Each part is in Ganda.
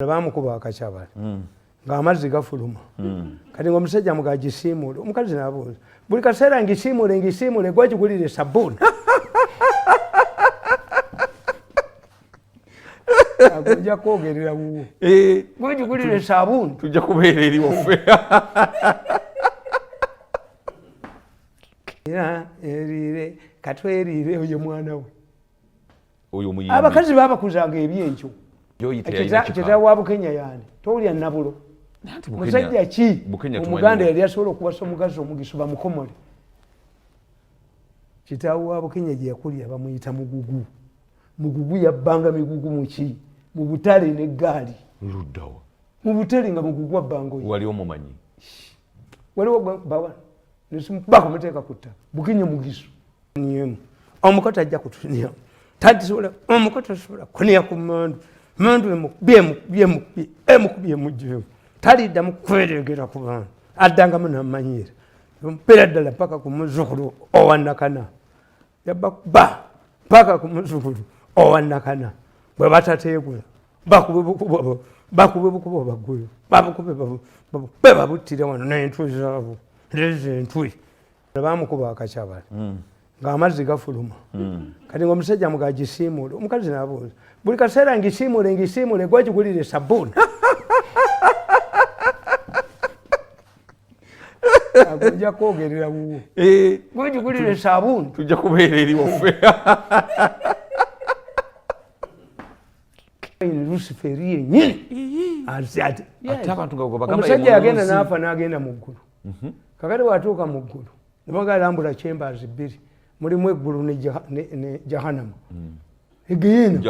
Bamukuba akakyabala ng'amazzi gafuluma kati ng'omusajja mugagisiimuule omukazi n'abuuza buli kaseera ngisiimuule gwagigulire sabbuuni ojja kwogerera wuwo gwagigulire sabbuuni tujja kubeera eri waffe era eriire katweriire oyo mwana we oyo muyimbi abakazi baabakuzanga ebyenkyo Kitaawe wa Bukenya yani towulya Nabulo musajja ki Omuganda yali asobola okuwasa omugazi omugisu bamukomole Kitaawe wa Bukenya gye yakulira bamuyita mugugu yabbanga migugu muki mu butale n'eggaali luddawa mu butale nga mugugu abbango wali omumanyi waliwo bawa bako muteeka kutta Bukenya mugisu omukoto ajja kutunia tadisobola omukoto asobola kunia ku mandu emukubye mujjewo taliddamu kweregera ku bantu addangamu n'amanyiira mpeera ddala paka ku muzzukulu owannakana yabba paka ku muzzukulu owannakana bwe batateegula bakube bukubo bagweyo be babuttire wano n'entwe zaabo lezo entwe bamukuba akakyabala ng'amazzi gafuluma kati ng'omusajja mugagisiimuule omukazi n'abuuza buli kaseera ngisiimuule gwagigulire sabbuuni ojja kwogerera wuwo gwagigulire sabbuuni tujja kubeera eri waffe Luciferi yennyini ate omusajja yagenda n'afa n'agenda mu ggulu kakati watuuka mu ggulu ne bagalambula chambers bbiri mulimu eggulu ne jahannama yegeyeena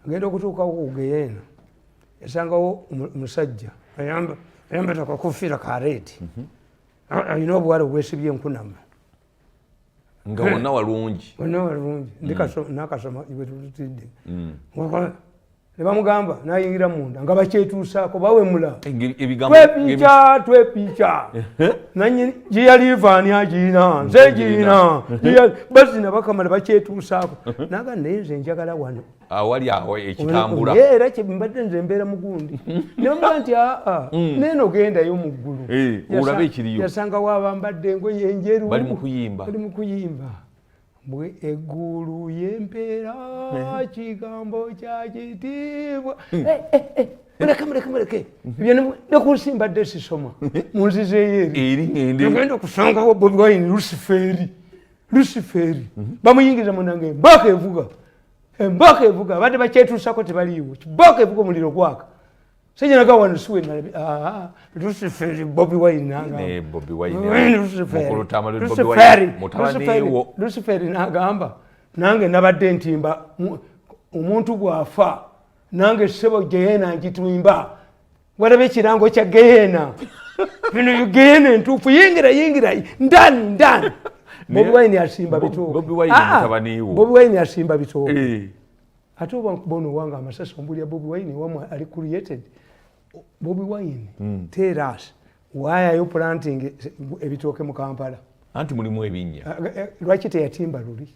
agenda okutuukawo ku geyeena yasangawo omusajja ayambata akakofiira ka reedi alina obuwala obwesibye enkunama nga wonna walungi nakasoma bwetututidde ne bamugamba nayingira munda nga bakyetuusaako bawemula twepica nanyini gye yali vaani agiina nze giina bazina bakamala bakyetuusaako naga naye nze njagala wano awali awo ekitambula era kyembadde nze mbeera mugundi nebamuga nti aa neeno gendayo mu ggulu olabe ekiriyo yasangawo abambadde engoye enjeru bali mu kuyimba bwe eggulu y'empeera kigambo kya kitiibwa muleke ebyo nekunsimbadde sisoma munzizeeyo eri ogenda okusangawo Bobi Wine Luciferi bamuyingiza munange embaaka evuga badde bakyetuusako tebaliiwo kibaaka evuga omuliro gwaka senyanaga wano siwe nalabi Luciferi Bobi Wine Luciferi n'agamba nange nabadde ntimba omuntu bw'afa nange ssebo geyeena ngitimba walabe ekirango kya geyeena bino geyeena entuufu yingira ndani Bobi Wine asimba bitooke Bobi Wine asimba bitooke ate oba bono wanga amasasi ombulya Bobi Wine wamwe ali created Bobi Wine tell us why are you planting ebitooke mu Kampala anti mulimu ebinnya lwaki teyatimba luli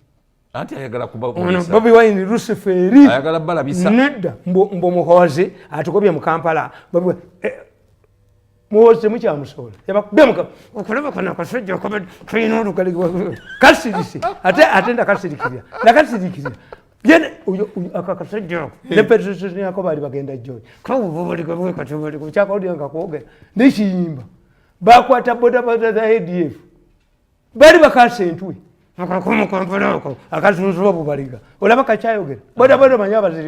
anti ayagala kubabuliza Bobi Wine Luciferi ayagala balabisa nedda mbo muhozi atukobye mu Kampala muhozi mukyamusobola yabakubemuka okulaba kana akasajja tulina olugali kasirisi ate ndakasirikirira yene akakasajja ako ne petrol yako bali bagenda joy kabubulikabwekatubulika kyakawulira nga kwogera nekiyimba bakwata bodaboda za ADF bali bakasa entwe akakomo Kampala ako akazunzuba bubaliga olaba kakyayogera bodaboda manyi abaziri